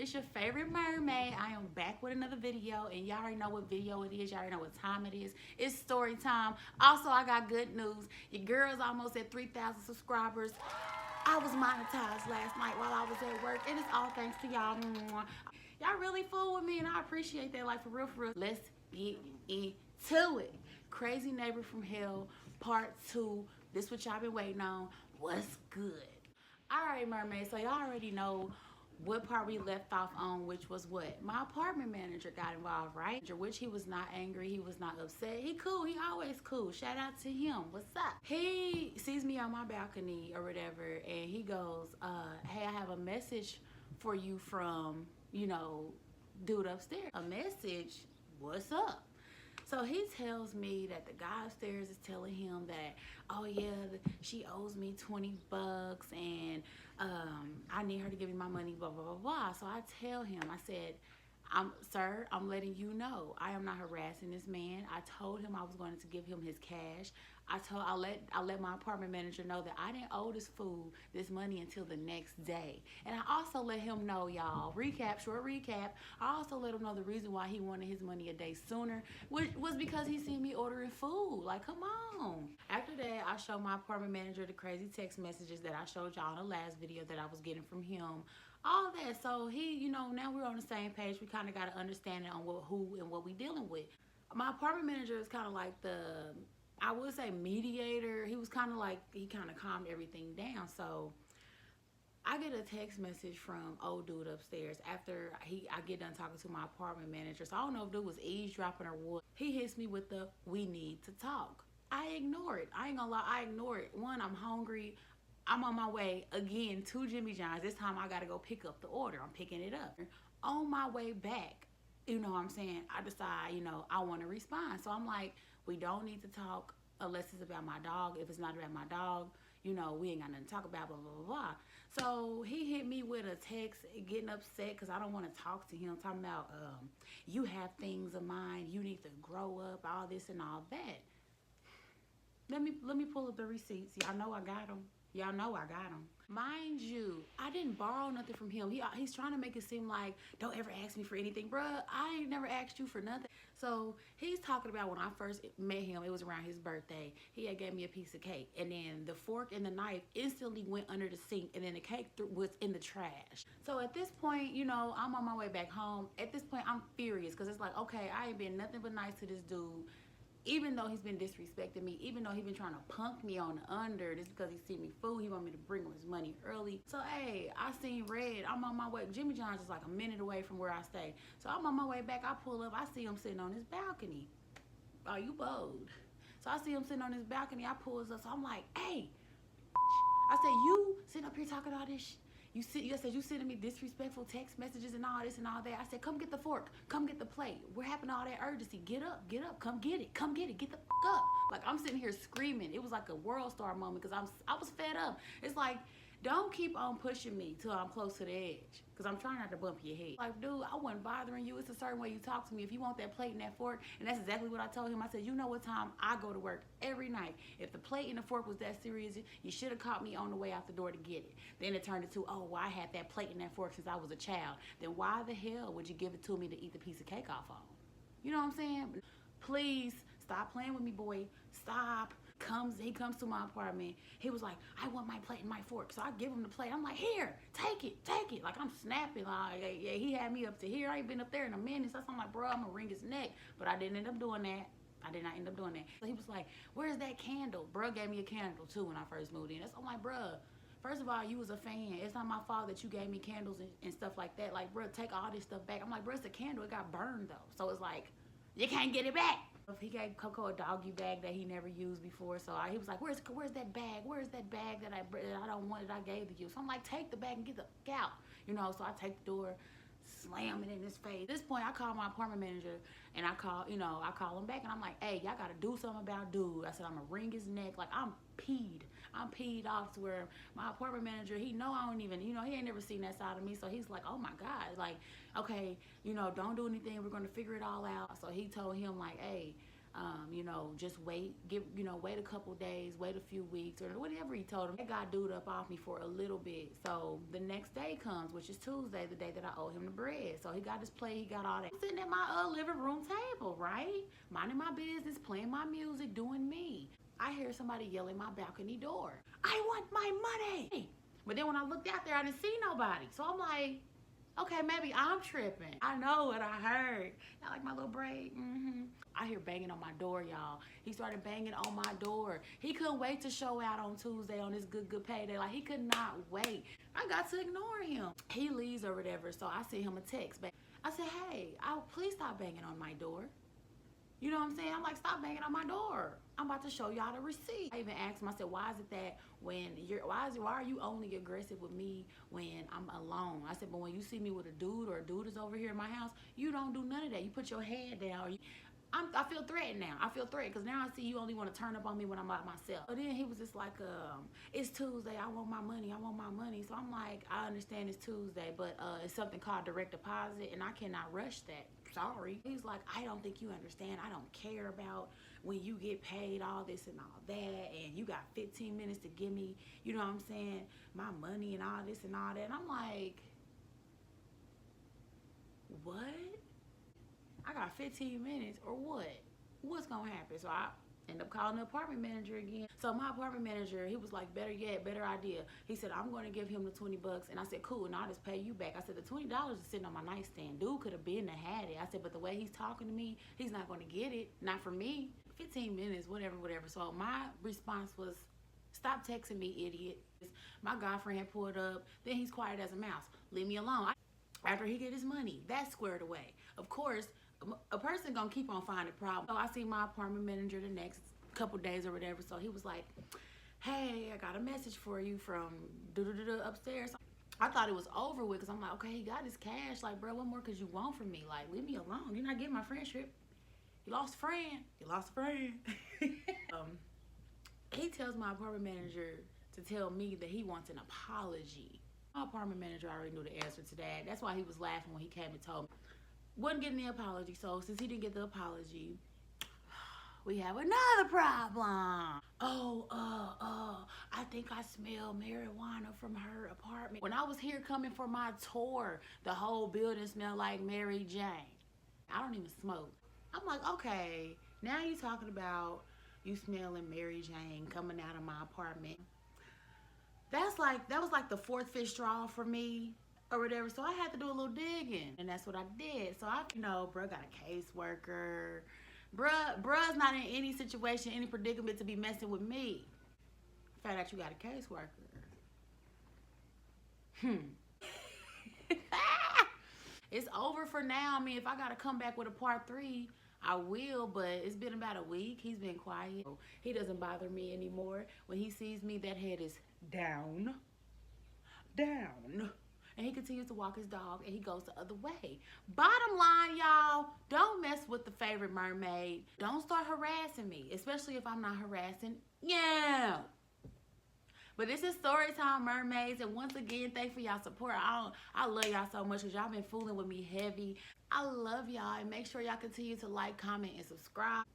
It's your favorite mermaid. I am back with another video, and y'all already know what video it is. Y'all already know what time it is. It's story time. Also, I got good news. Your girl's almost at 3,000 subscribers. I was monetized last night while I was at work, and it's all thanks to y'all. Y'all really fool with me, and I appreciate that. Like, for real, for real. Let's get into it. Crazy Neighbor from Hell, Part 2. This what y'all been waiting on. What's good? Alright, mermaids, so y'all already know what part we left off on, which was what? My apartment manager got involved, right? Which he was not angry, he was not upset. He cool, he always cool. Shout out to him. What's up? He sees me on my balcony or whatever, and he goes, hey, I have a message for you from, dude upstairs. A message? What's up? So he tells me that the guy upstairs is telling him that, oh yeah, she owes me 20 bucks and I need her to give me my money, blah, blah, blah, blah. So I tell him, I said, sir, I'm letting you know, I am not harassing this man. I told him I was going to give him his cash. I let my apartment manager know that I didn't owe this fool this money until the next day. And I also let him know, y'all, short recap, I also let him know the reason why he wanted his money a day sooner, which was because he seen me ordering food. Like, come on. After that, I showed my apartment manager the crazy text messages that I showed y'all in the last video that I was getting from him. All that. So he, now we're on the same page. We kind of got an understanding on who and what we dealing with. My apartment manager is kind of like I would say mediator. He was kind of like, he kind of calmed everything down. So I get a text message from old dude upstairs after I get done talking to my apartment manager. So I don't know if dude was eavesdropping or what. He hits me with the, we need to talk. I ignore it. I ain't gonna lie, I ignore it. One, I'm hungry. I'm on my way again to Jimmy John's. This time I gotta go pick up the order. I'm picking it up. On my way back, you know what I'm saying, I decide, I want to respond. So I'm like, we don't need to talk unless it's about my dog. If it's not about my dog, we ain't got nothing to talk about, blah, blah, blah, blah. So he hit me with a text, getting upset because I don't want to talk to him, talking about, you have things of mine, you need to grow up, all this and all that. Let me pull up the receipts. Y'all know I got them. Y'all know I got him. Mind you, I didn't borrow nothing from him. He's trying to make it seem like, don't ever ask me for anything. Bruh, I ain't never asked you for nothing. So he's talking about when I first met him, it was around his birthday. He had gave me a piece of cake. And then the fork and the knife instantly went under the sink. And then the cake was in the trash. So at this point, I'm on my way back home. At this point, I'm furious. Because it's like, okay, I ain't been nothing but nice to this dude. Even though he's been disrespecting me, even though he's been trying to punk me on the under, just because he seen me food, he want me to bring him his money early. So, hey, I seen red. I'm on my way. Jimmy John's is like a minute away from where I stay. So, I'm on my way back. I pull up. I see him sitting on his balcony. Oh, you bold. So, I see him sitting on his balcony. I pull up. So, I'm like, hey. I said, you sitting up here talking all this shit. You said you sending me disrespectful text messages and all this and all that. I said, come get the fork. Come get the plate. We're having all that urgency. Get up. Come get it. Come get it. Get the up. Like, I'm sitting here screaming. It was like a world star moment because I was fed up. It's like, don't keep on pushing me till I'm close to the edge because I'm trying not to bump your head. Like, dude, I wasn't bothering you. It's a certain way you talk to me. If you want that plate and that fork, and that's exactly what I told him. I said, you know what time I go to work every night. If the plate and the fork was that serious, you should have caught me on the way out the door to get it. Then it turned into, oh, well, I had that plate and that fork since I was a child. Then why the hell would you give it to me to eat the piece of cake off on? You know what I'm saying? Please stop playing with me, boy. Stop. He comes to my apartment. He was like, I want my plate and my fork. So I give him the plate. I'm like, here, take it. Like, I'm snapping. Like, yeah, he had me up to here. I ain't been up there in a minute. So I'm like, bro, I'm gonna wring his neck. But I didn't end up doing that. I did not end up doing that. So he was like, where's that candle? Bro gave me a candle too when I first moved in. So I'm like, bro, first of all, you was a fan. It's not my fault that you gave me candles and stuff like that. Like, bro, take all this stuff back. I'm like, bro, it's a candle. It got burned though. So it's like, you can't get it back. He gave Coco a doggy bag that he never used before. So he was like, where's that bag? Where's that bag that I don't want that I gave to you? So I'm like, take the bag and get the fuck out. So I take the door, slam it in his face. At this point, I call my apartment manager and I call him back and I'm like, hey, y'all gotta do something about dude. I said, I'm gonna wring his neck. Like, I'm peed off to where my apartment manager, he know I don't even, he ain't never seen that side of me. So he's like, oh my God, like, okay, don't do anything. We're gonna figure it all out. So he told him like, hey, You know, just wait, wait a couple days, wait a few weeks, or whatever he told him. That got dude up off me for a little bit. So the next day comes, which is Tuesday, the day that I owe him the bread. So he got his plate, he got all that. I'm sitting at my living room table, right? Minding my business, playing my music, doing me. I hear somebody yelling my balcony door. I want my money. But then when I looked out there, I didn't see nobody. So I'm like, okay, maybe I'm tripping. I know what I heard. I like my little braid. I hear banging on my door, y'all. He started banging on my door. He couldn't wait to show out on Tuesday on this good payday. Like, he could not wait. I got to ignore him. He leaves or whatever, so I sent him a text back. I said, hey, please stop banging on my door. You know what I'm saying? I'm like, stop banging on my door. I'm about to show y'all the receipt. I even asked him, I said, why is it that why are you only aggressive with me when I'm alone? I said, but when you see me with a dude or a dude is over here in my house, you don't do none of that. You put your head down. I feel threatened now. I feel threatened because now I see you only want to turn up on me when I'm by myself. But then he was just like, it's Tuesday. I want my money. I want my money. So I'm like, I understand it's Tuesday, but it's something called direct deposit, and I cannot rush that. Sorry. He's like, I don't think you understand. I don't care about when you get paid, all this and all that, and you got 15 minutes to give me, you know what I'm saying, my money and all this and all that. And I'm like, what? I got 15 minutes or what? What's gonna happen? So I end up calling the apartment manager again. So my apartment manager, he was like, better yet, better idea. He said, I'm gonna give him the 20 bucks. And I said, cool, and I'll just pay you back. I said, the $20 is sitting on my nightstand. Dude could have been and had it. I said, but the way he's talking to me, he's not gonna get it. Not for me. 15 minutes, whatever. So my response was, stop texting me, idiot. My girlfriend had pulled up, then he's quiet as a mouse. Leave me alone. After he get his money, that's squared away. Of course, a person gonna keep on finding problems. So I see my apartment manager the next couple days or whatever. So he was like, hey, I got a message for you from upstairs. I thought it was over with because I'm like, okay, he got his cash. Like, bro, what more could you want from me? Like, leave me alone. You're not getting my friendship. You lost a friend. You lost a friend. He tells my apartment manager to tell me that he wants an apology. My apartment manager already knew the answer to that. That's why he was laughing when he came and told me. Wasn't getting the apology, so since he didn't get the apology, we have another problem. I think I smell marijuana from her apartment. When I was here coming for my tour, the whole building smelled like Mary Jane. I don't even smoke. I'm like, okay, now you talking about you smelling Mary Jane coming out of my apartment. That was like the fourth, fifth straw for me or whatever. So I had to do a little digging, and that's what I did. So bruh got a caseworker. Bruh's not in any situation, any predicament to be messing with me. Found out you got a caseworker. It's over for now. I mean, if I gotta come back with a part 3, I will, but it's been about a week. He's been quiet. He doesn't bother me anymore. When he sees me, that head is down. And he continues to walk his dog, and he goes the other way. Bottom line, y'all, don't mess with the favorite mermaid. Don't start harassing me, especially if I'm not harassing you. But this is Storytime Mermaids, and once again, thanks for y'all support. I love y'all so much because y'all been fooling with me heavy. I love y'all, and make sure y'all continue to like, comment, and subscribe.